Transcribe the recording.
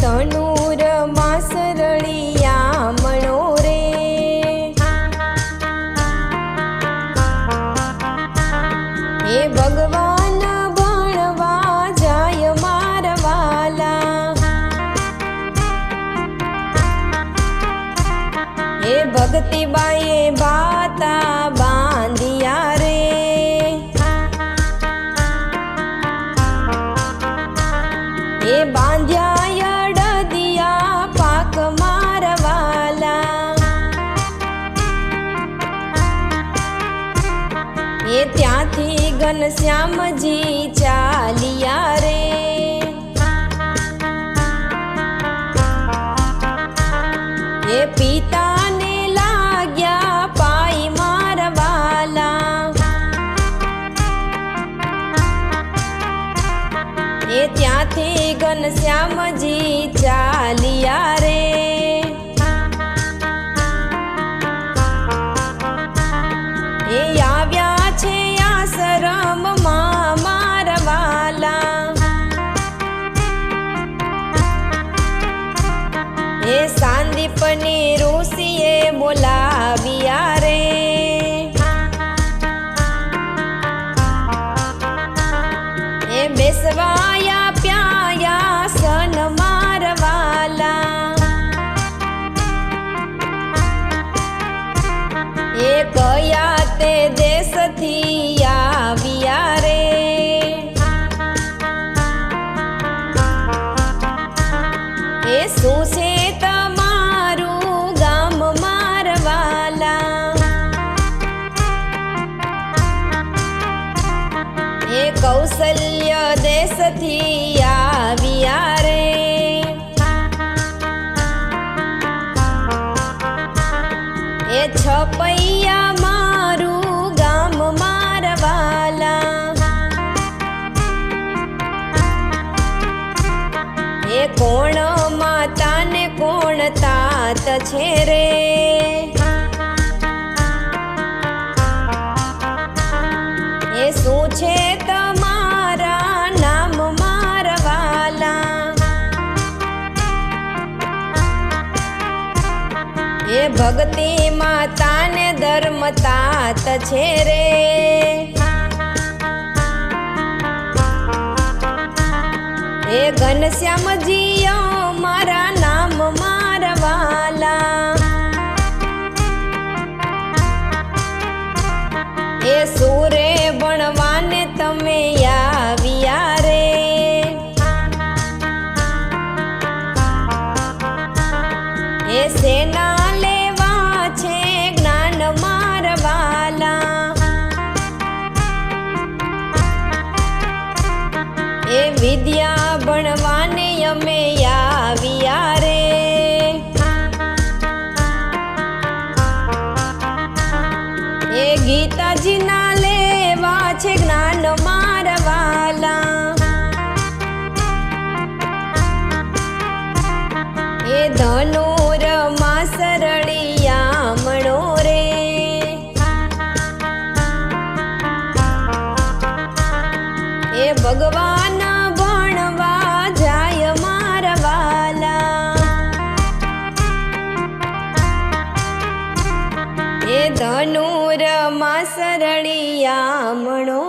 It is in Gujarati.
ધનુર માં સરળિયામણો રે હે ભગવાન ભણવા જાય મારા વાલા હે ભક્તિબાઈએ બાતા બાંધિયા રે એ બાંધ્યા અડદિયા પાક મારા વાલા એ ત્યાંથી ઘનશ્યામજી ચાલ્યા રે એ પિતાને લાગ્યા પાઈ મારા વાલા એ ત્યાંથી ઘનશ્યામજી ચાલ્યા રે એ આવ્યા છે આશ્રમમાં મારા વાલા એ સાંદીપની ઋષિએ બોલાવ્યા રે એ બેસવાયા પ્યાયા સન મારા વાલા એ કયા તે દેશથી આવ્યા રે એ શું છે તમારું ગામ મારા વાલા એ કૌશલ્ય દેશથી આવ્યા રે એ છપૈયા મારું ગામ મારા વાલા એ કોણ માતા ને કોણ તાત છે રે એ શું છે તમારા નામ મારા વાલા એ ભક્તિ માતા ને ધર્મ તાત છે રે એ ઘનશ્યામજી મારા નામ મારા વાલા એ સુરે ભણવાને તમે આવ્યા રે એ સેના લેવા છે જ્ઞાન મારા વાલા એ વિદ્યા ભણવાને અમે આવ્યા રે એ ગીતાજીના લેવા છે જ્ઞાન મારા વાલા એ ધનુર માં સરળિયામણો રે એ ભગવાન ભણવા જાય મારા વાલા એ ધનુર માં સરળિયામણો